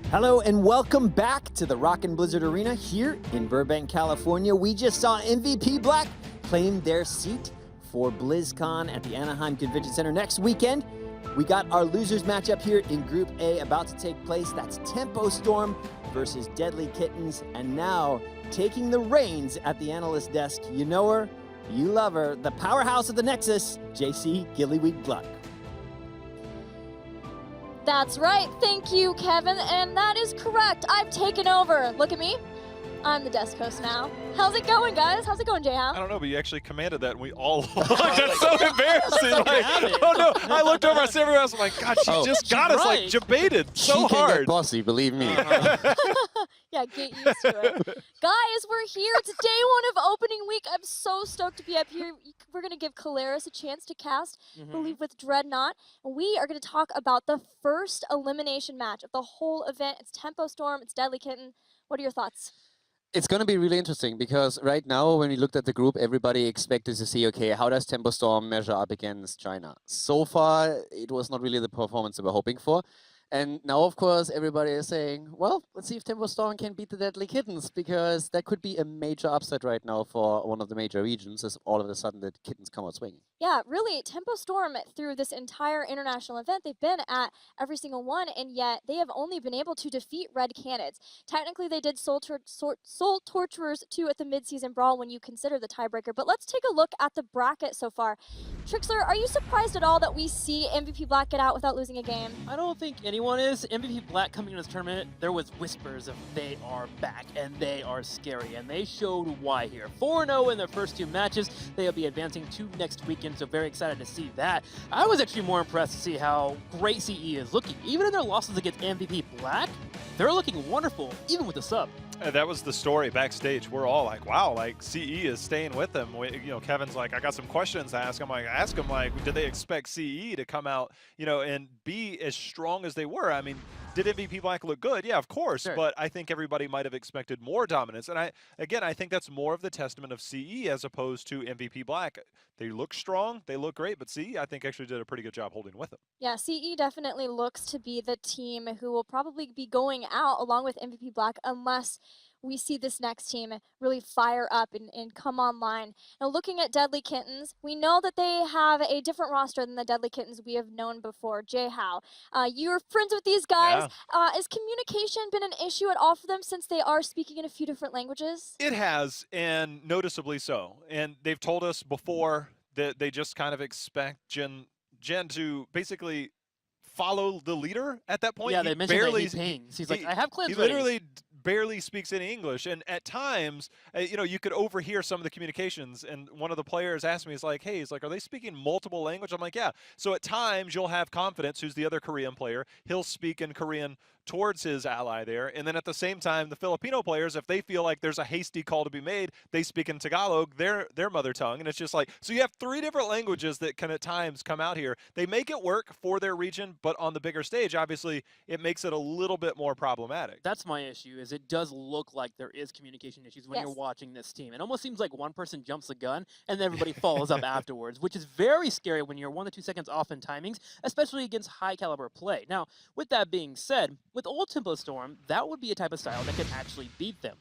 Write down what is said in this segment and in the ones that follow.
Hello and welcome back to the Rockin' Blizzard Arena here in Burbank, California. We just saw MVP Black claim their seat for BlizzCon at the Anaheim Convention Center next weekend. We got our losers matchup here in Group A about to take place. That's Tempo Storm versus Deadlykittens. And now, taking the reins at the analyst desk, you know her, you love her, the powerhouse of the Nexus, JC Gillyweed Gluck. That's right, thank you, Kevin, and that is correct. I've taken over. Look at me. I'm the desk host now. How's it going, guys? How's it going, Jay-How? I don't know, but you actually commanded that, and we all looked. That's so embarrassing. Like, oh no! I looked over, I saw everyone else. I'm like, God, she just got us like debated so she hard. Can get bossy, believe me. Yeah, get used to it. Guys, we're here. It's day one of opening week. I'm so stoked to be up here. We're going to give Caleris a chance to cast, believe with Dreadnought. And we are going to talk about the first elimination match of the whole event. It's Tempo Storm, it's Deadlykitten. What are your thoughts? It's going to be really interesting because right now, when we looked at the group, everybody expected to see, okay, how does Tempo Storm measure up against China? So far, it was not really the performance they were hoping for. And now, of course, everybody is saying, well, let's see if Tempo Storm can beat the Deadlykittens, because that could be a major upset right now for one of the major regions, as all of a sudden the Kittens come out swinging. Yeah, really, Tempo Storm, through this entire international event, they've been at every single one, and yet they have only been able to defeat Red Canids. Technically, they did Soul Torturers 2 at the mid-season brawl when you consider the tiebreaker, but let's take a look at the bracket so far. Trixler, are you surprised at all that we see MVP Black get out without losing a game? I don't think anyone is. MVP Black coming into this tournament, there was whispers of they are back and they are scary, and they showed why here. 4-0 in their first two matches. They'll be advancing to next weekend, so very excited to see that. I was actually more impressed to see how great CE is looking. Even in their losses against MVP Black, they're looking wonderful, even with the sub. That was the story backstage. We're all like, wow, like CE is staying with them. Kevin's like, I got some questions to ask. I'm like, ask them, like, did they expect CE to come out, and be as strong as they were? I mean, did MVP Black look good? Yeah, of course. Sure. But I think everybody might have expected more dominance. And I think that's more of the testament of CE as opposed to MVP Black. They look strong, they look great, but CE, I think, actually did a pretty good job holding with them. Yeah, CE definitely looks to be the team who will probably be going out along with MVP Black unless we see this next team really fire up and come online. Now, looking at Deadlykittens, we know that they have a different roster than the Deadlykittens we have known before. Jay-How, you're friends with these guys. Yeah. Has communication been an issue at all for them since they are speaking in a few different languages? It has, and noticeably so. And they've told us before that they just kind of expect Jen to basically follow the leader at that point. Yeah, they mentioned that he pings. He's like, I have clans ready. He literally barely speaks any English, and at times, you could overhear some of the communications, and one of the players asked me, he's like, are they speaking multiple language? I'm like, yeah. So at times, you'll have Confidence, who's the other Korean player. He'll speak in Korean towards his ally there, and then at the same time, the Filipino players, if they feel like there's a hasty call to be made, they speak in Tagalog, their mother tongue, and it's just like, so you have three different languages that can at times come out here. They make it work for their region, but on the bigger stage, obviously, it makes it a little bit more problematic. That's my issue, is it does look like there is communication issues when you're watching this team. It almost seems like one person jumps the gun, and then everybody follows up afterwards, which is very scary when you're 1 to 2 seconds off in timings, especially against high-caliber play. Now, with that being said, with old Tempo Storm, that would be a type of style that could actually beat them.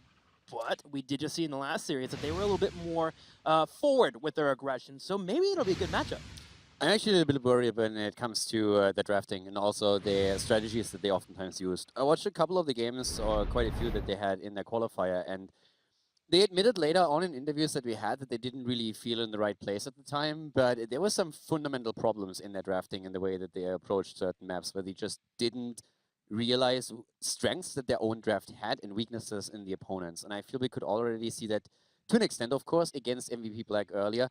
But we did just see in the last series that they were a little bit more forward with their aggression, so maybe it'll be a good matchup. I'm actually a little bit worried when it comes to the drafting and also the strategies that they oftentimes used. I watched a couple of the games, or quite a few that they had in their qualifier, and they admitted later on in interviews that we had that they didn't really feel in the right place at the time, but there were some fundamental problems in their drafting and the way that they approached certain maps where they just didn't realize strengths that their own draft had and weaknesses in the opponents. And I feel we could already see that to an extent, of course, against MVP Black earlier.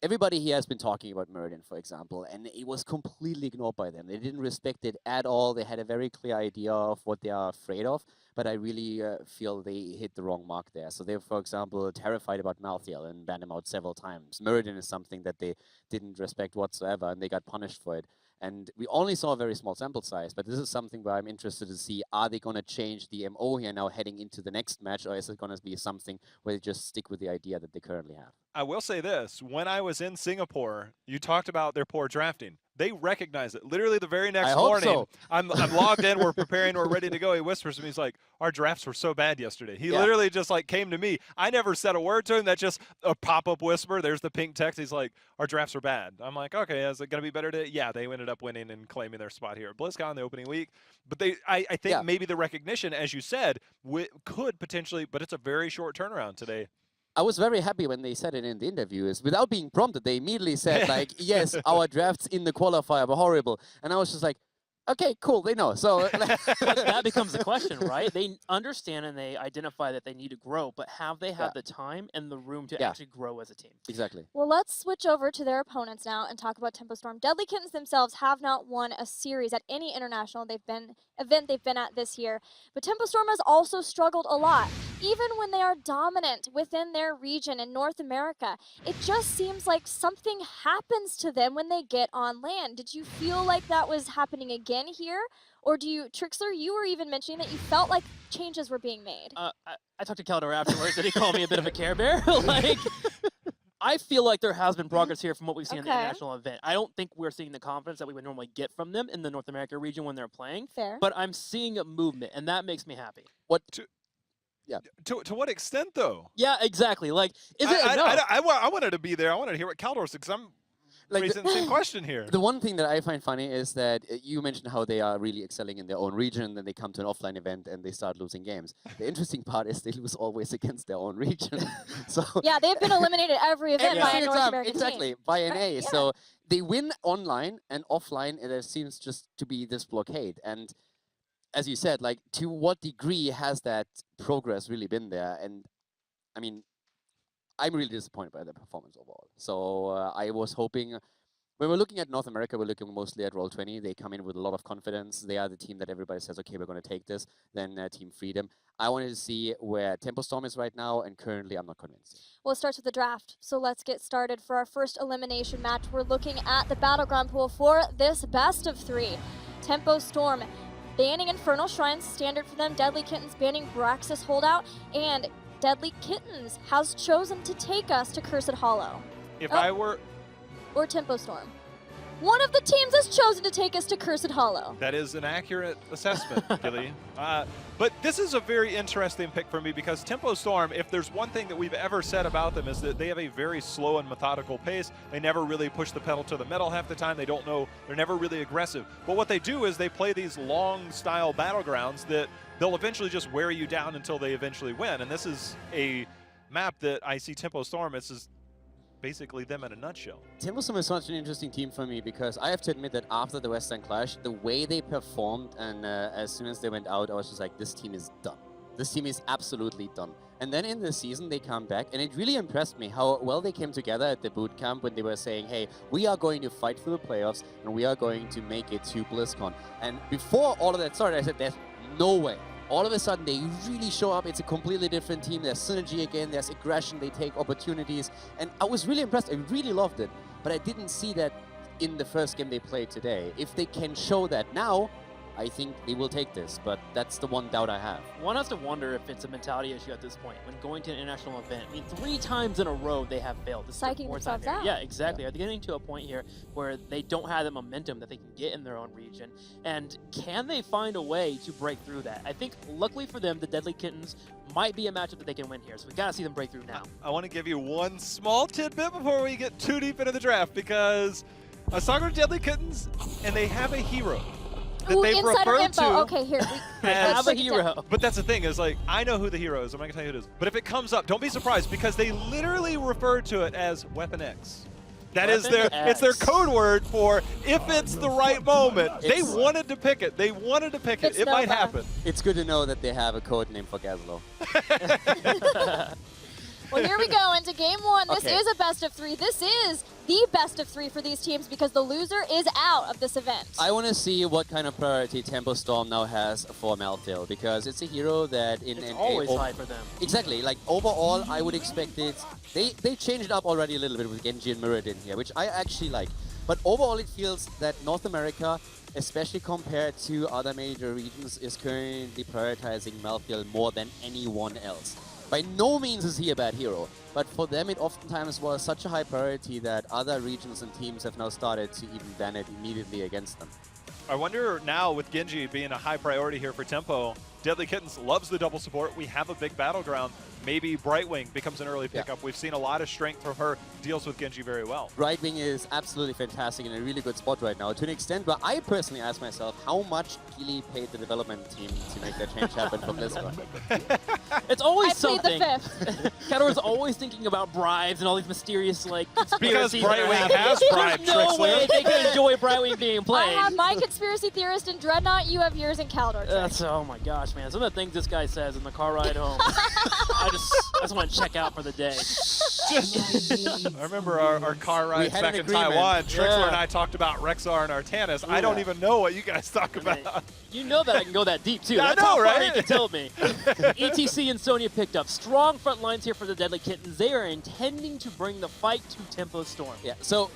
Everybody here has been talking about Meridian, for example, and it was completely ignored by them. They didn't respect it at all. They had a very clear idea of what they are afraid of, but I really feel they hit the wrong mark there. So they're, for example, terrified about Malthael and banned him out several times. Meridian is something that they didn't respect whatsoever, and they got punished for it. And we only saw a very small sample size, but this is something where I'm interested to see, are they going to change the MO here now heading into the next match, or is it going to be something where they just stick with the idea that they currently have? I will say this, when I was in Singapore, you talked about their poor drafting. They recognize it. Literally the very next I hope morning, so. I'm logged in, we're preparing, we're ready to go. He whispers to me, he's like, our drafts were so bad yesterday. He literally just like came to me. I never said a word to him. That's just a pop-up whisper. There's the pink text. He's like, our drafts are bad. I'm like, okay, is it going to be better today? Yeah, they ended up winning and claiming their spot here at BlizzCon the opening week. But I think maybe the recognition, as you said, could potentially, but it's a very short turnaround today. I was very happy when they said it in the interviews. Without being prompted, they immediately said, like, yes, our drafts in the qualifier were horrible. And I was just like, okay, cool, they know. So But that becomes the question, right? They understand and they identify that they need to grow, but have they had the time and the room to actually grow as a team? Exactly. Well, let's switch over to their opponents now and talk about Tempo Storm. Deadlykittens themselves have not won a series at any international event they've been at this year, but Tempo Storm has also struggled a lot. Even when they are dominant within their region in North America, it just seems like something happens to them when they get on land. Did you feel like that was happening again here? Or do you, Trixler, you were even mentioning that you felt like changes were being made. I talked to Keldor afterwards and he called me a bit of a Care Bear. Like, I feel like there has been progress here from what we've seen in the international event. I don't think we're seeing the confidence that we would normally get from them in the North America region when they're playing. Fair. But I'm seeing a movement, and that makes me happy. To what extent, though? Yeah, exactly. Like, is it enough? I wanted to be there. I wanted to hear what Keldor said, because I'm raising the same question here. The one thing that I find funny is that you mentioned how they are really excelling in their own region, then they come to an offline event and they start losing games. The interesting part is they lose always against their own region. So Yeah, they've been eliminated every event by a single North time, American exactly, team. by an A. Yeah. So they win online and offline, there seems just to be this blockade. And as you said, like, to what degree has that progress really been there? And I mean, I'm really disappointed by their performance overall. So I was hoping, when we're looking at North America, we're looking mostly at Roll20. They come in with a lot of confidence. They are the team that everybody says, okay, we're going to take this. Then Team Freedom. I wanted to see where Tempo Storm is right now, and currently I'm not convinced. Well, it starts with the draft. So let's get started for our first elimination match. We're looking at the Battleground pool for this best of 3. Tempo Storm banning Infernal Shrines, standard for them. Deadlykittens banning Braxis Holdout. And Deadlykittens has chosen to take us to Cursed Hollow. If I were... Or Tempo Storm. One of the teams has chosen to take us to Cursed Hollow. That is an accurate assessment, Gilly. But this is a very interesting pick for me, because Tempo Storm, if there's one thing that we've ever said about them, is that they have a very slow and methodical pace. They never really push the pedal to the metal half the time. They don't know, they're never really aggressive. But what they do is they play these long style battlegrounds that they'll eventually just wear you down until they eventually win. And this is a map that I see Tempo Storm, this is basically them in a nutshell. Tempo Storm is such an interesting team for me, because I have to admit that after the Western Clash, the way they performed, and as soon as they went out, I was just like, this team is done. This team is absolutely done. And then in the season, they come back, and it really impressed me how well they came together at the boot camp when they were saying, hey, we are going to fight for the playoffs, and we are going to make it to BlizzCon. And before all of that started, I said, there's no way. All of a sudden, they really show up. It's a completely different team. There's synergy again. There's aggression. They take opportunities. And I was really impressed. I really loved it. But I didn't see that in the first game they played today. If they can show that now, I think they will take this. But that's the one doubt I have. One has to wonder if it's a mentality issue at this point. When going to an international event, I mean, 3 times in a row they have failed. This is their Psyching 4th time themselves here. out. Yeah, exactly. Are they getting to a point here where they don't have the momentum that they can get in their own region? And can they find a way to break through that? I think, luckily for them, the Deadlykittens might be a matchup that they can win here. So we got to see them break through now. I want to give you one small tidbit before we get too deep into the draft, because I was talking to Deadlykittens, and they have a hero that Ooh, they've insider referred info. to. Okay, here. They as- have a hero. But that's the thing, is like, I know who the hero is. I'm not going to tell you who it is. But if it comes up, don't be surprised, because they literally refer to it as Weapon X. That is Weapon it's their X. code word for if it's the right moment. They It's- wanted to pick it. They wanted to pick it. It's It might Nova. happen. It's good to know that they have a code name for Gazlo. Well, here we go into game 1. This Okay. is a best of 3. This is the best of 3 for these teams because the loser is out of this event. I want to see what kind of priority Tempo Storm now has for Malthael, because it's a hero that in It's an always high for them. Exactly. Like, overall, I would expect it. They changed it up already a little bit with Genji and Mirrodin here, which I actually like. But overall, it feels that North America, especially compared to other major regions, is currently prioritizing Malthael more than anyone else. by no means is he a bad hero, but for them it oftentimes was such a high priority that other regions and teams have now started to even ban it immediately against them. I wonder now, with Genji being a high priority here for Tempo, Deadlykittens loves the double support. We have a big battleground. Maybe Brightwing becomes an early pickup. We've seen a lot of strength from her, deals with Genji very well. Brightwing is absolutely fantastic in a really good spot right now, to an extent where I personally ask myself how much Keely paid the development team to make that change happen for BlizzCon. It's always I plead something. the fifth. Cador's always thinking about bribes and all these mysterious, like, conspiracies. Because Brightwing has bribed There's no way Trixler. they can enjoy Brightwing being I played. have my conspiracy theorist in Dreadnought. You have yours in Caldor. That's, oh my gosh, man. Some of the things this guy says in the car ride home. I just want to check out for the day. I remember our car rides had back an in agreement. Taiwan. Trixler Yeah. and I talked about Rexar and Artanis. I don't even know what you guys talk about. You know that I can go that deep, too. I That's know, how far right? you can tell me. ETC and Sonya picked up strong front lines here for the Deadlykittens. They are intending to bring the fight to Tempo Storm. Yeah, so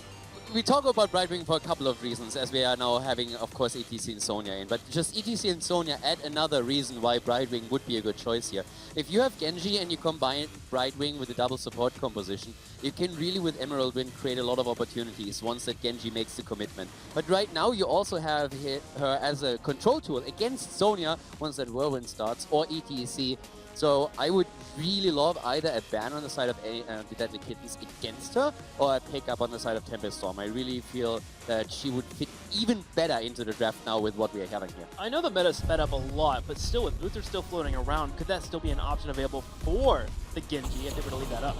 we talk about Brightwing for a couple of reasons, as we are now having, of course, ETC and Sonya in. But just ETC and Sonya add another reason why Brightwing would be a good choice here. If you have Genji and you combine Brightwing with a double support composition, you can really, with Emerald Wind, create a lot of opportunities once that Genji makes the commitment. But right now, you also have her as a control tool against Sonya once that Whirlwind starts, or ETC. So I would really love either a ban on the side of the Deadlykittens against her, or a pickup on the side of Tempest Storm. I really feel that she would fit even better into the draft now with what we are having here. I know the meta's sped up a lot, but still, with Uther still floating around, could that still be an option available for the Genji if they were to leave that up?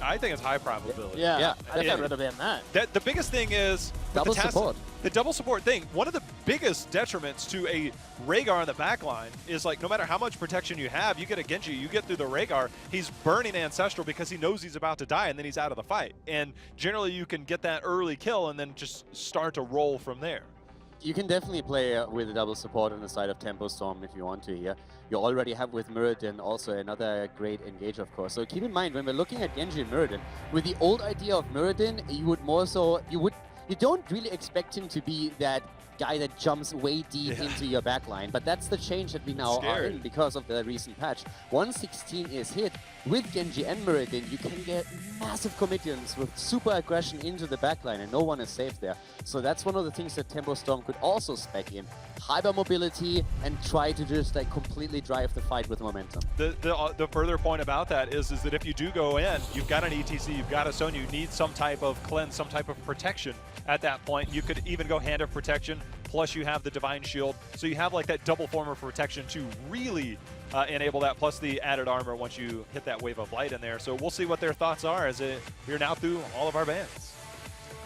I think it's high probability. Yeah, I think Yeah. I'd rather ban that. The biggest thing is with Double the support. The double support thing. One of the biggest detriments to a Rhaegar in the backline is, like, no matter how much protection you have, you get a Genji, you get through the Rhaegar, he's burning Ancestral because he knows he's about to die, and then he's out of the fight. And generally you can get that early kill and then just start to roll from there. You can definitely play with a double support on the side of Tempo Storm if you want to here. You already have with Muradin also another great engage, of course. So keep in mind, when we're looking at Genji and Muradin, with the old idea of Muradin, you would more so, you don't really expect him to be that guy that jumps way deep into your backline, but that's the change that we now are in because of the recent patch. 116 is hit. With Genji and Muradin, you can get massive commitments with super aggression into the backline, and no one is safe there. So that's one of the things that Tempo Storm could also spec in. Hyper mobility and try to just like completely drive the fight with momentum. The further point about that is that if you do go in, you've got an ETC, you've got a Sonya, you need some type of cleanse, some type of protection at that point. You could even go Hand of Protection, plus you have the Divine Shield. So you have like that double form of protection to really enable that, plus the added armor once you hit that wave of light in there. So we'll see what their thoughts are as we're now through all of our bans.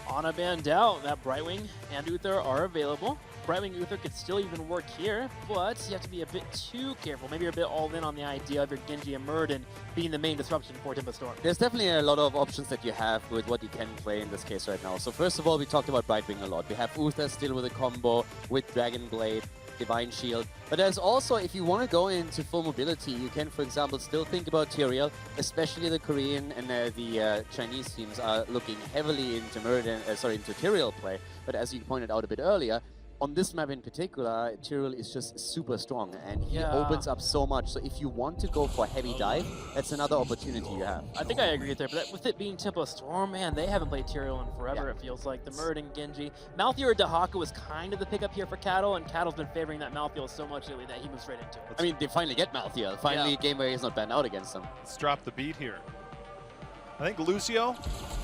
Ana banned out, that Brightwing and Uther are available. Brightwing Uther could still even work here, but you have to be a bit too careful. Maybe you're a bit all in on the idea of your Genji and Muradin being the main disruption for Tempo Storm. There's definitely a lot of options that you have with what you can play in this case right now. So first of all, we talked about Brightwing a lot. We have Uther still with a combo with Dragon Blade, Divine Shield. But there's also, if you want to go into full mobility, you can, for example, still think about Tyrael, especially the Korean and the Chinese teams are looking heavily into into Tyrael play. But as you pointed out a bit earlier, on this map in particular, Tyrael is just super strong and he opens up so much. So if you want to go for heavy dive, that's another opportunity you have. I think I agree with there, but with it being Tempo Storm, man, they haven't played Tyrael in forever, it feels like. The Muradin, Genji. Malthael or Dahaka was kind of the pickup here for Cattle, and Cattle's been favoring that Malthael so much lately that he moves straight into it. I mean, they finally get Malthael. Finally, a game where he's not banned out against them. Let's drop the beat here. I think Lucio,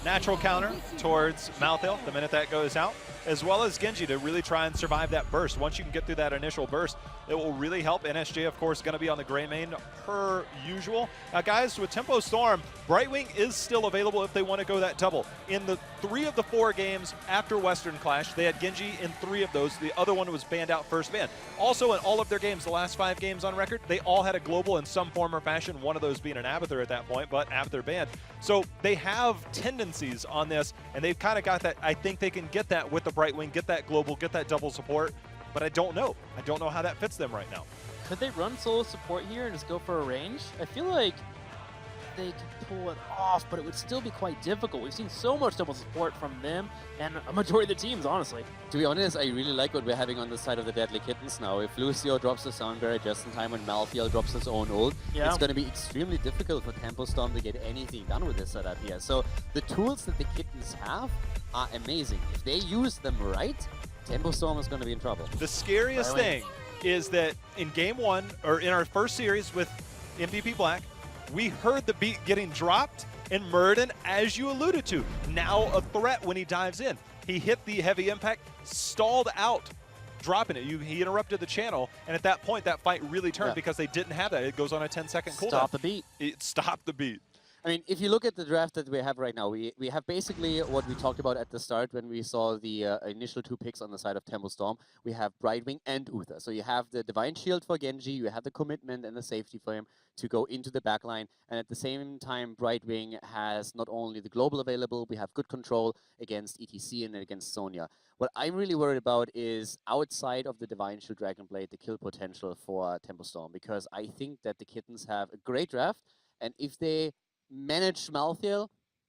natural counter towards Malthael the minute that goes out, as well as Genji to really try and survive that burst. Once you can get through that initial burst, it will really help. NSJ, of course, going to be on the gray main per usual. Now, guys, with Tempo Storm, Brightwing is still available if they want to go that double. In the 3 of the 4 games after Western Clash, they had Genji in 3 of those. The other one was banned out first ban. Also, in all of their games, the last 5 games on record, they all had a global in some form or fashion, one of those being an Abathur at that point, but Abathur banned. So they have tendencies on this, and they've kind of got that. I think they can get that with the Brightwing, get that global, get that double support, but I don't know. I don't know how that fits them right now. Could they run solo support here and just go for a range? I feel like they could pull it off, but it would still be quite difficult. We've seen so much double support from them and a majority of the teams, honestly. To be honest, I really like what we're having on the side of the Deadlykittens now. If Lucio drops the Sound Barrier just in time when Malthael drops his own ult, it's going to be extremely difficult for Tempo Storm to get anything done with this setup here. So the tools that the Kittens have are amazing. If they use them right, Tempo Storm is going to be in trouble. The scariest thing is that in game 1, or in our first series with MVP Black, we heard the beat getting dropped, and Muradin, as you alluded to, now a threat when he dives in. He hit the heavy impact, stalled out, dropping it. He interrupted the channel, and at that point, that fight really turned because they didn't have that. It goes on a 10-second cooldown. Stop the beat. It stopped the beat. I mean, if you look at the draft that we have right now, we have basically what we talked about at the start when we saw the initial 2 picks on the side of Tempo Storm. We have Brightwing and Uther. So you have the Divine Shield for Genji, you have the commitment and the safety for him to go into the backline. And at the same time, Brightwing has not only the global available, we have good control against ETC and against Sonya. What I'm really worried about is outside of the Divine Shield Dragonblade, the kill potential for Tempo Storm, because I think that the Kittens have a great draft, and if they manage Malthael,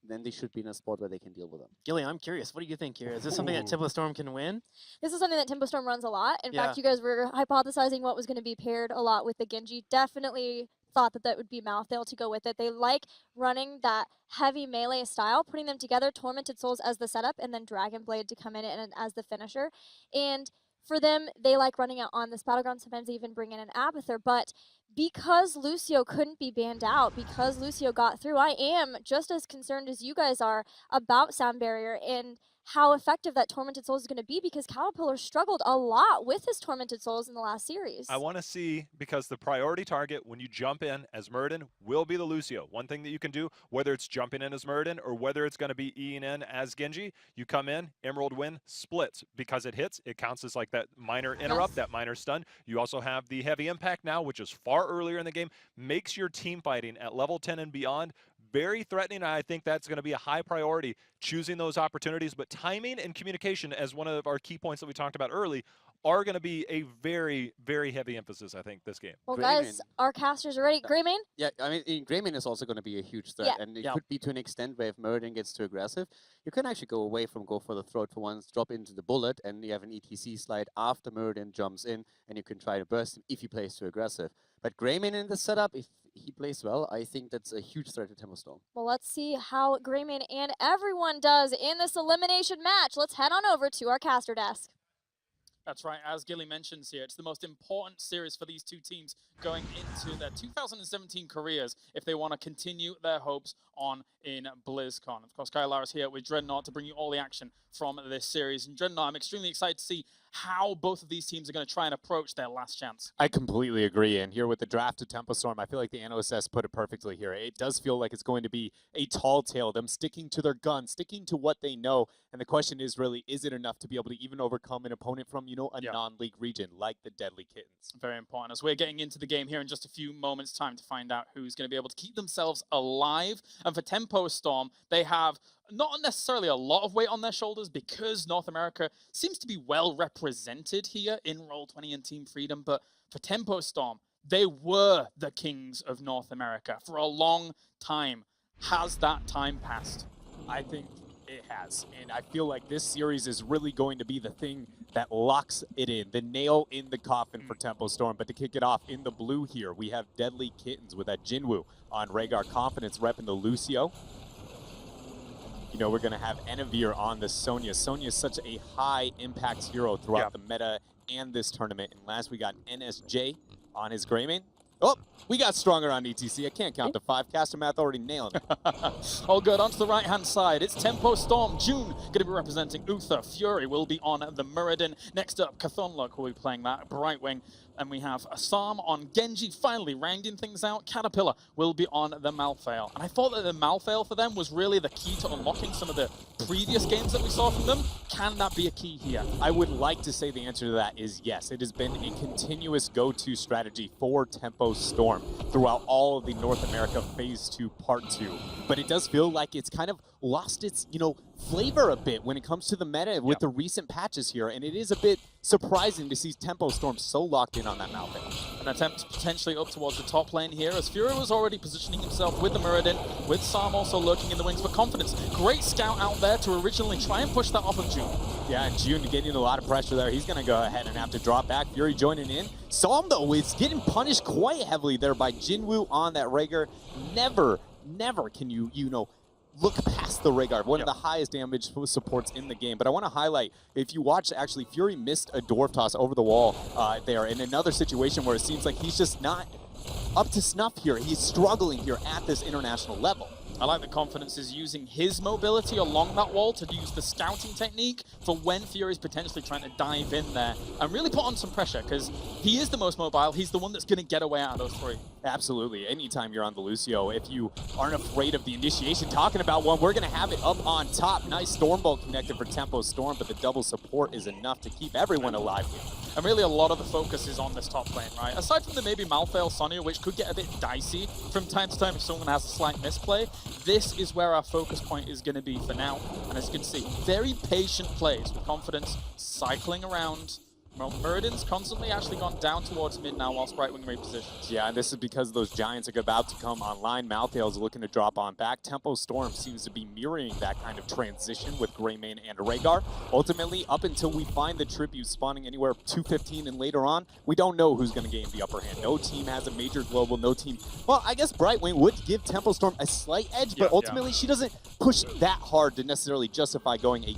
then they should be in a spot where they can deal with them. Gilly, I'm curious. What do you think here? Is this something that Tempo Storm can win? This is something that Tempo Storm runs a lot. In fact, you guys were hypothesizing what was going to be paired a lot with the Genji. Definitely thought that that would be Malthael to go with it. They like running that heavy melee style, putting them together, Tormented Souls as the setup, and then Dragonblade to come in and as the finisher. And for them, they like running it on this battleground. Sometimes they even bring in an Abathur. But because Lucio couldn't be banned out, because Lucio got through, I am just as concerned as you guys are about Sound Barrier and how effective that Tormented Souls is going to be, because Caterpillar struggled a lot with his Tormented Souls in the last series. I want to see, because the priority target when you jump in as Muradin will be the Lucio. One thing that you can do, whether it's jumping in as Muradin or whether it's going to be Eing in as Genji, you come in, Emerald Wind, splits. Because it hits, it counts as like that minor interrupt, that minor stun. You also have the heavy impact now, which is far earlier in the game, makes your team fighting at level 10 and beyond very threatening. I think that's going to be a high priority, choosing those opportunities. But timing and communication, as one of our key points that we talked about early, are going to be a very, very heavy emphasis, I think, this game. Well, guys, our casters are ready. Greymane? Yeah, I mean, Greymane is also going to be a huge threat. And it could be to an extent where if Muradin gets too aggressive, you can actually go away from go for the throat for once, drop into the bullet, and you have an ETC slide after Muradin jumps in, and you can try to burst him if he plays too aggressive. But Greymane in the setup, if he plays well, I think that's a huge threat to Tempo Storm. Well, let's see how Greymane and everyone does in this elimination match. Let's head on over to our caster desk. That's right, as Gilly mentions here, it's the most important series for these two teams going into their 2017 careers if they want to continue their hopes on in BlizzCon. Of course, Kyle is here with Dreadnought to bring you all the action from this series. And Dreadnought, I'm extremely excited to see how both of these teams are going to try and approach their last chance. I completely agree. And here with the draft of Tempo Storm, I feel like the NOSS put it perfectly here. It does feel like it's going to be a tall tale, them sticking to their guns, sticking to what they know. And the question is really, is it enough to be able to even overcome an opponent from, a non-league region like the Deadlykittens? Very important, as we're getting into the game here in just a few moments' time to find out who's going to be able to keep themselves alive. And for Tempo Storm, they have not necessarily a lot of weight on their shoulders because North America seems to be well represented here in Roll20 and Team Freedom. But for Tempo Storm, they were the kings of North America for a long time. Has that time passed? I think it has. And I feel like this series is really going to be the thing that locks it in, the nail in the coffin for Tempo Storm. But to kick it off, in the blue here, we have Deadlykittens with that Jinwoo on Rhaegar Confidence repping the Lucio. We're going to have Enavir on the Sonya. Sonya is such a high impact hero throughout the meta and this tournament. And last we got NSJ on his Greymane. Oh, we got stronger on ETC. I can't count to 5. Caster Math already nailing it. All good. Onto the right-hand side. It's Tempo Storm. June going to be representing Uther. Fury will be on the Muradin. Next up, Chthonlok will be playing that Brightwing. And we have Assam on Genji, finally rounding things out. Caterpillar will be on the Malthael. And I thought that the Malthael for them was really the key to unlocking some of the previous games that we saw from them. Can that be a key here? I would like to say the answer to that is yes. It has been a continuous go-to strategy for Tempo Storm throughout all of the North America Phase 2 Part 2. But it does feel like it's kind of lost its, flavor a bit when it comes to the meta with the recent patches here. And it is a bit surprising to see Tempo Storm so locked in on that Malthael. An attempt potentially up towards the top lane here, as Fury was already positioning himself with the Muradin, with Sam also lurking in the wings for confidence. Great scout out there to originally try and push that off of June. Yeah, and June getting a lot of pressure there. He's going to go ahead and have to drop back. Fury joining in. Psalm, though, is getting punished quite heavily there by Jinwoo on that Rhaegar. Never can you know, look past the Rhaegar, one of the highest damage supports in the game. But I want to highlight, if you watch, actually, Fury missed a dwarf toss over the wall there in another situation where it seems like he's just not up to snuff here. He's struggling here at this international level. I like the confidence is using his mobility along that wall to use the scouting technique for when Fury's potentially trying to dive in there and really put on some pressure, because he is the most mobile. He's the one that's going to get away out of those three. Absolutely. Anytime you're on the Lucio, if you aren't afraid of the initiation, talking about one, we're going to have it up on top. Nice Stormbolt connected for Tempo Storm, but the double support is enough to keep everyone alive here. And really a lot of the focus is on this top lane, right? Aside from the maybe Malthael Sonya, which could get a bit dicey from time to time if someone has a slight misplay, this is where our focus point is going to be for now. And as you can see, very patient plays with confidence, cycling around. Well, Muradin's constantly actually gone down towards mid now whilst Brightwing repositions. Yeah, and this is because those Giants are about to come online. Malthael's looking to drop on back. Tempo Storm seems to be mirroring that kind of transition with Greymane and Rhaegar. Ultimately, up until we find the tribute spawning anywhere 215 and later on, we don't know who's going to gain the upper hand. No team has a major global, no team. Well, I guess Brightwing would give Tempo Storm a slight edge, but ultimately she doesn't push that hard to necessarily justify going a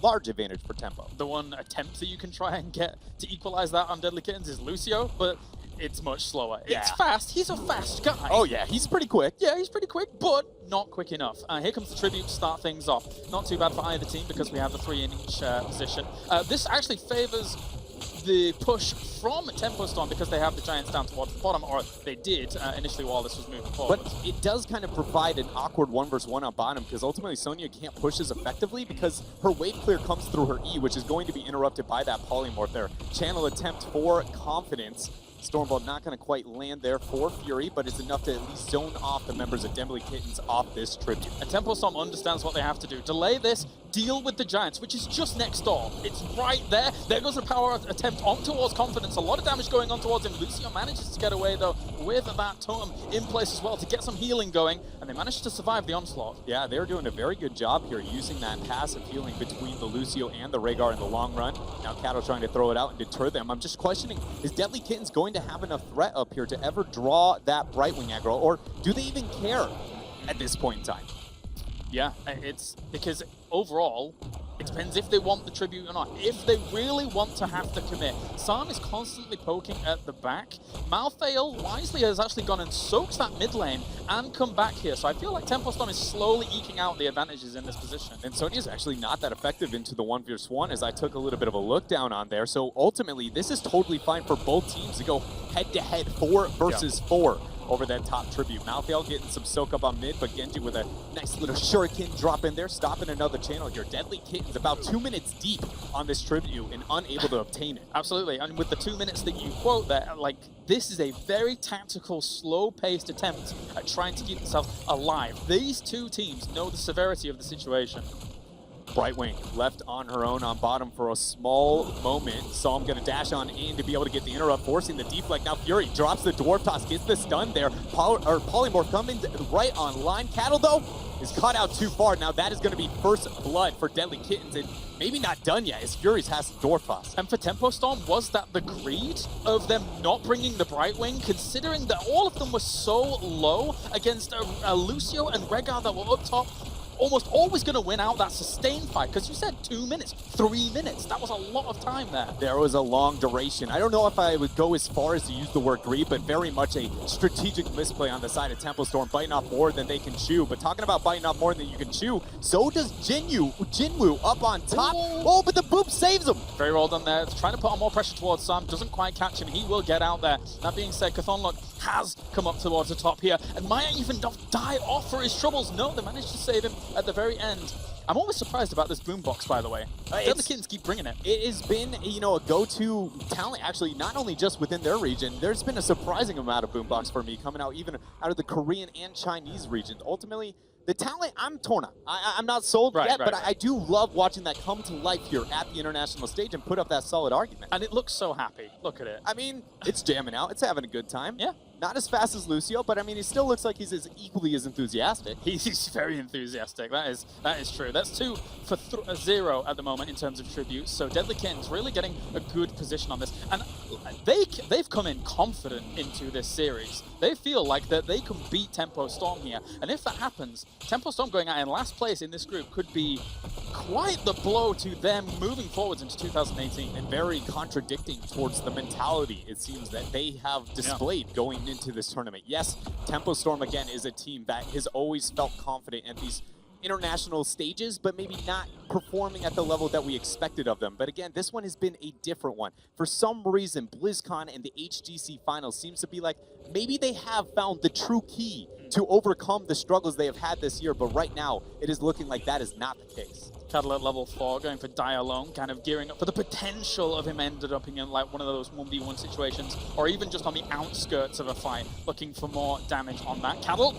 large advantage for Tempo. The one attempt that you can try and get to equalize that on Deadlykittens is Lucio, but it's much slower. It's fast. He's a fast guy. Oh, yeah. He's pretty quick. Yeah, he's pretty quick, but not quick enough. Here comes the tribute to start things off. Not too bad for either team because we have the 3 in each position. This actually favors the push from Tempo Storm because they have the Giants down towards the bottom, or they did initially while this was moving forward. But it does kind of provide an awkward 1v1 on bottom because ultimately Sonya can't push as effectively because her wave clear comes through her E, which is going to be interrupted by that polymorph there. Channel attempt for confidence. Stormbolt not going to quite land there for Fury, but it's enough to at least zone off the members of Deadlykittens off this tribute. And Tempo Storm understands what they have to do. Delay this, deal with the Giants, which is just next door. It's right there. There goes the power attempt on towards confidence. A lot of damage going on towards him. Lucio manages to get away, though, with that totem in place as well to get some healing going, and they managed to survive the onslaught. Yeah, they're doing a very good job here using that passive healing between the Lucio and the Rhaegar in the long run. Now Cattle trying to throw it out and deter them. I'm just questioning, is Deadlykittens going to have enough threat up here to ever draw that Brightwing aggro, or do they even care at this point in time? Yeah, it's because overall, it depends if they want the tribute or not. If they really want to have to commit, Sam is constantly poking at the back. Malthael wisely has actually gone and soaked that mid lane and come back here. So I feel like Tempo Storm is slowly eking out the advantages in this position. And Sonya's actually not that effective into the 1v1 as I took a little bit of a look down on there. So ultimately, this is totally fine for both teams to go head-to-head 4 versus 4. Over that top tribute. Malthael getting some soak up on mid, but Genji with a nice little shuriken drop in there, stopping another channel here. Deadlykittens about 2 minutes deep on this tribute and unable to obtain it. Absolutely, and with the 2 minutes that you quote there, like, this is a very tactical, slow-paced attempt at trying to keep themselves alive. These two teams know the severity of the situation. Brightwing left on her own on bottom for a small moment. Psalm going to dash on in to be able to get the interrupt, forcing the deflect. Now Fury drops the dwarf toss, gets the stun there. Polymorph coming right on line. Cattle, though, is caught out too far. Now that is going to be first blood for Deadlykittens, and maybe not done yet as Fury's has dwarf toss. And for Tempo Storm, was that the greed of them not bringing the Brightwing, considering that all of them were so low against a Lucio and Rhaegar that were up top? Almost always going to win out that sustained fight, because you said 2 minutes, 3 minutes. That was a lot of time there. There was a long duration. I don't know if I would go as far as to use the word greed, but very much a strategic misplay on the side of Tempo Storm, biting off more than they can chew. But talking about biting off more than you can chew, so does Jinwoo up on top. Oh, but the boop saves him. Very well done there. It's trying to put on more pressure towards Sam. Doesn't quite catch him. He will get out there. That being said, Chthonlok has come up towards the top here and might even die off for his troubles. No, they managed to save him at the very end. I'm always surprised about this boombox, by the way. Deadlykittens keep bringing it. It has been, you know, a go-to talent, actually, not only just within their region. There's been a surprising amount of boombox for me coming out even out of the Korean and Chinese regions. Ultimately, the talent, I'm torn on. I'm not sold yet, but I do love watching that come to life here at the international stage and put up that solid argument. And it looks so happy. Look at it. I mean, it's jamming out. It's having a good time. Yeah. Not as fast as Lucio, but I mean, he still looks like he's equally as enthusiastic. He's very enthusiastic. That is true. That's 2 for 0 at the moment in terms of tributes. So Deadlykittens really getting a good position on this, and they've come in confident into this series. They feel like that they can beat Tempo Storm here, and if that happens, Tempo Storm going out in last place in this group could be quite the blow to them moving forwards into 2018. And very contradicting towards the mentality, it seems, that they have displayed going into this tournament. Yes, Tempo Storm, again, is a team that has always felt confident at these international stages, but maybe not performing at the level that we expected of them. But again, this one has been a different one. For some reason, BlizzCon and the HGC Finals seems to be like, maybe they have found the true key to overcome the struggles they have had this year, but right now, it is looking like that is not the case. Cuddle at level 4, going for Die Alone, kind of gearing up for the potential of him ended up in like one of those 1v1 situations, or even just on the outskirts of a fight, looking for more damage on that. Cuddle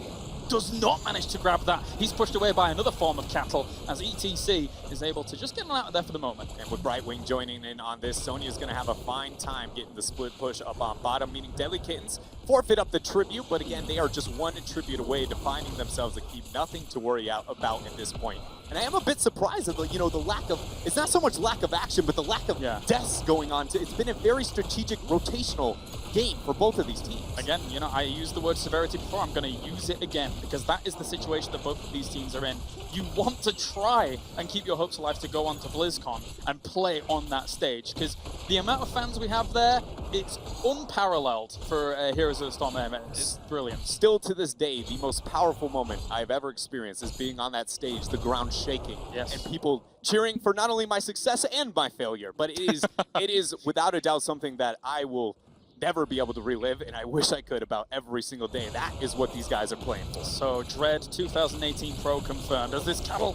does not manage to grab that. He's pushed away by another form of cattle as ETC is able to just get him out of there for the moment. And with Brightwing joining in on this, Sonya's going to have a fine time getting the split push up on bottom, meaning Deadlykittens forfeit up the tribute, but again, they are just one tribute away to finding themselves to keep nothing to worry about at this point. And I am a bit surprised at the, you know, the lack of, it's not so much lack of action, but the lack of deaths going on. It's been a very strategic, rotational game for both of these teams. Again, you know, I used the word severity before. I'm going to use it again because that is the situation that both of these teams are in. You want to try and keep your hopes alive to go on to BlizzCon and play on that stage because the amount of fans we have there, it's unparalleled for Heroes of the Storm. It's brilliant. Still to this day, the most powerful moment I've ever experienced is being on that stage, the ground shaking, and people cheering for not only my success and my failure, but it is without a doubt something that I will never be able to relive, and I wish I could about every single day. That is what these guys are playing for. So Dread 2018 Pro confirmed. As this cattle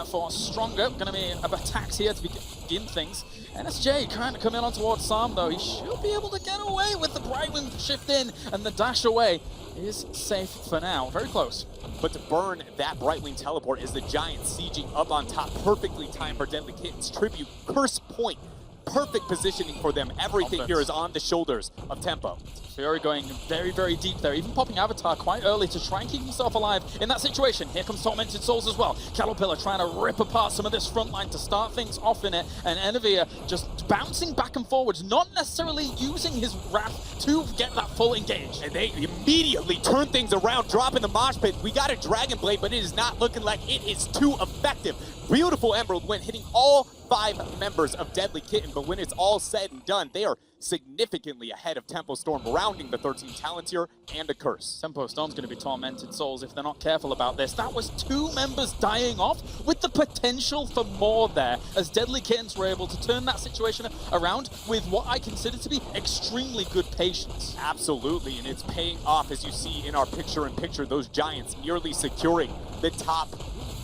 for Stronger, going to be attacks here to begin things. NSJ trying to come in on towards Sam though. He should be able to get away with the Brightwing shift in, and the dash away is safe for now. Very close. But to burn that Brightwing teleport is the Giant sieging up on top. Perfectly timed for Deadlykittens. Tribute, curse point. Perfect positioning for them. Everything here is on the shoulders of Tempo. Fury going very, very deep there, even popping Avatar quite early to try and keep himself alive in that situation. Here comes Tormented Souls as well. Caterpillar trying to rip apart some of this front line to start things off in it, and Enavia just bouncing back and forwards, not necessarily using his wrath to get that full engage. And they immediately turn things around, dropping the mosh pit. We got a Dragon Blade, but it is not looking like it is too effective. Beautiful Emerald Wind hitting all 5 members of Deadlykitten, but when it's all said and done, they are significantly ahead of Tempo Storm, rounding the 13 talents here and a curse. Tempo Storm's going to be Tormented Souls if they're not careful about this. That was 2 members dying off with the potential for more there, as Deadlykittens were able to turn that situation around with what I consider to be extremely good patience. Absolutely, and it's paying off as you see in our picture-in-picture, those Giants nearly securing the top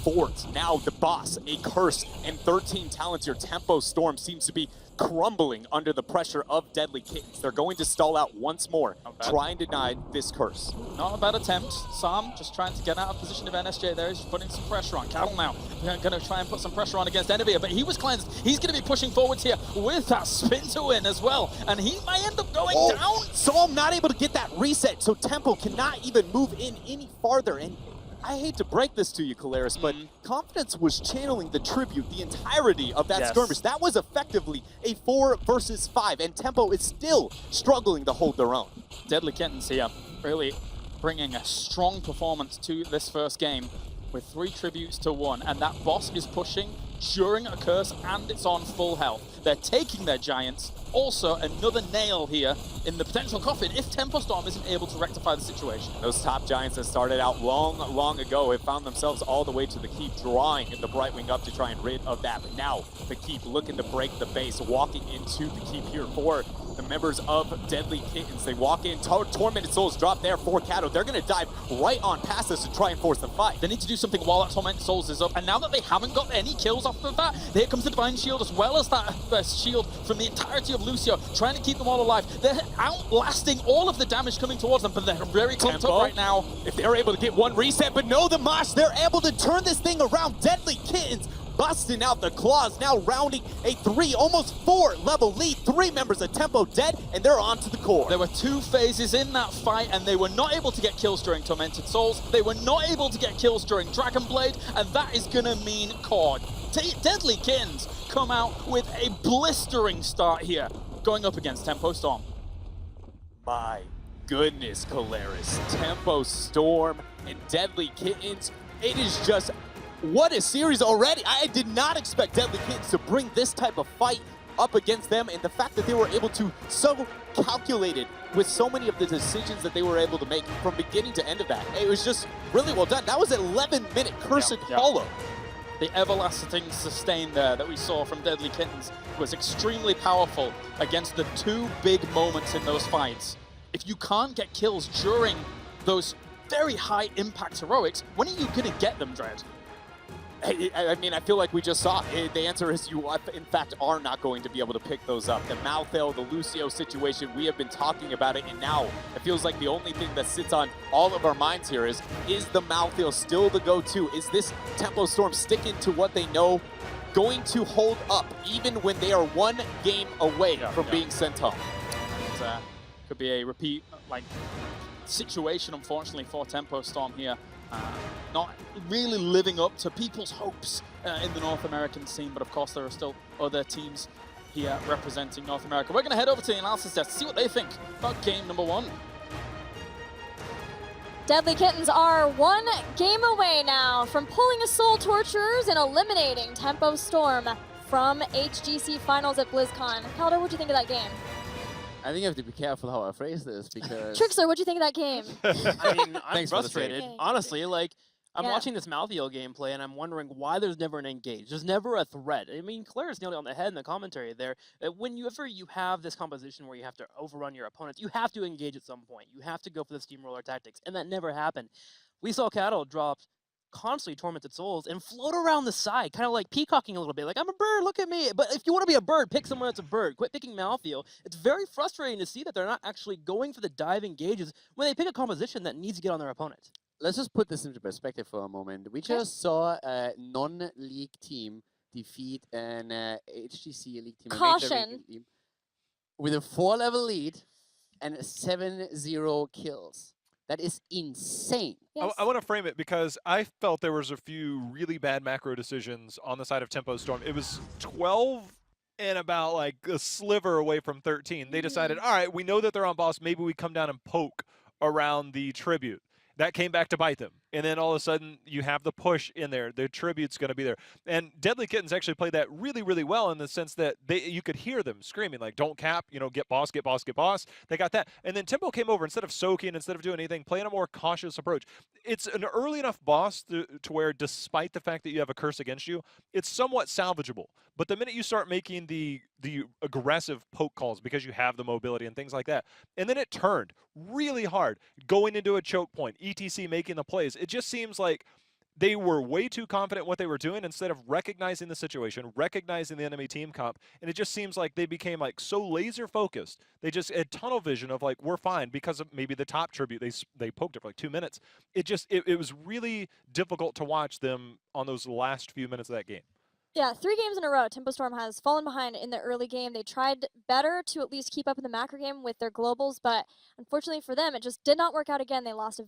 forts. Now the boss, a curse, and 13 talents here. Tempo Storm seems to be crumbling under the pressure of Deadlykittens. They're going to stall out once more, trying to deny this curse. Not a bad attempt. Sam just trying to get out of position of NSJ there. He's just putting some pressure on. Cattle now going to try and put some pressure on against Enavia, but he was cleansed. He's going to be pushing forwards here with that spin to win as well, and he might end up going down. Psalm not able to get that reset, so Tempo cannot even move in any farther, and I hate to break this to you, Kalaris, but Confidence was channeling the tribute the entirety of that skirmish. That was effectively a 4 versus 5, and Tempo is still struggling to hold their own. Deadlykittens here really bringing a strong performance to this first game with 3 tributes to 1, and that boss is pushing during a curse, and it's on full health. They're taking their Giants. Also, another nail here in the potential coffin if Tempo Storm isn't able to rectify the situation. Those top Giants that started out long ago have found themselves all the way to the keep, drawing the Brightwing up to try and rid of that. But now the keep looking to break the base, walking into the keep here for the members of Deadlykittens. They walk in, Tormented Souls drop there for Kato. They're going to dive right on past us to try and force the fight. They need to do something while that Tormented Souls is up. And now that they haven't got any kills off of that, here comes the Divine Shield as well as that shield from the entirety of Lucio, trying to keep them all alive. They're outlasting all of the damage coming towards them, but they're very clumped up right now. If they're able to get one reset, but no, the Mosh, they're able to turn this thing around. Deadlykittens busting out the claws, now rounding a almost 4 level lead. 3 members of Tempo dead, and they're on to the core. There were 2 phases in that fight, and they were not able to get kills during Tormented Souls. They were not able to get kills during Dragon Blade, and that is gonna mean Cord. Deadlykittens come out with a blistering start here, going up against Tempo Storm. My goodness, Colaris. Tempo Storm and Deadlykittens. It is just, what a series already. I did not expect Deadlykittens to bring this type of fight up against them, and the fact that they were able to so calculated with so many of the decisions that they were able to make from beginning to end of that. It was just really well done. That was an 11-minute Cursed Hollow. The everlasting sustain there that we saw from Deadlykittens was extremely powerful against the 2 big moments in those fights. If you can't get kills during those very high impact heroics, when are you gonna get them, Dread? I mean, I feel like we just saw the answer is you, in fact, are not going to be able to pick those up. The Malthael, the Lucio situation, we have been talking about it, and now it feels like the only thing that sits on all of our minds here is the Malthael still the go-to? Is this Tempo Storm sticking to what they know, going to hold up, even when they are 1 game away from being sent home? Could be a repeat, situation, unfortunately, for Tempo Storm here. Not really living up to people's hopes in the North American scene, but of course there are still other teams here representing North America. We're going to head over to the analysis desk to see what they think about game number 1. Deadlykittens are 1 game away now from pulling a Soul Torturers and eliminating Tempo Storm from HGC Finals at BlizzCon. Calder, what'd you think of that game? I think you have to be careful how I phrase this because... Trickster, what'd you think of that game? I mean, I'm Thanks for the frustrated. save. Honestly, I'm watching this Malthael gameplay, and I'm wondering why there's never an engage. There's never a threat. I mean, Claire's nailed it on the head in the commentary there. Whenever you have this composition where you have to overrun your opponents, you have to engage at some point. You have to go for the steamroller tactics, and that never happened. We saw Cattle drop constantly Tormented Souls and float around the side, kind of like peacocking a little bit, like, I'm a bird, look at me. But if you want to be a bird, pick someone that's a bird. Quit picking Malthael. It's very frustrating to see that they're not actually going for the dive engages when they pick a composition that needs to get on their opponent. Let's just put this into perspective for a moment. We just saw a non-league team defeat an HGC league team. Caution. With a 4-level lead and 7-0 kills. That is insane. Yes. I want to frame it because I felt there was a few really bad macro decisions on the side of Tempo Storm. It was 12 and about a sliver away from 13. They decided, all right, we know that they're on boss. Maybe we come down and poke around the tribute. That came back to bite them. And then all of a sudden, you have the push in there. The tribute's going to be there. And Deadlykittens actually played that really, really well in the sense that you could hear them screaming, don't cap, get boss, get boss, get boss. They got that. And then Tempo came over, instead of soaking, instead of doing anything, playing a more cautious approach. It's an early enough boss to where, despite the fact that you have a curse against you, it's somewhat salvageable. But the minute you start making the aggressive poke calls because you have the mobility and things like that, and then it turned really hard, going into a choke point, ETC making the plays, it just seems like they were way too confident what they were doing instead of recognizing the situation, recognizing the enemy team comp, and it just seems like they became so laser focused. They just had tunnel vision of we're fine because of maybe the top tribute. They poked it for 2 minutes. It was really difficult to watch them on those last few minutes of that game. Yeah, 3 games in a row, Tempo Storm has fallen behind in the early game. They tried better to at least keep up in the macro game with their globals, but unfortunately for them, it just did not work out again. They lost a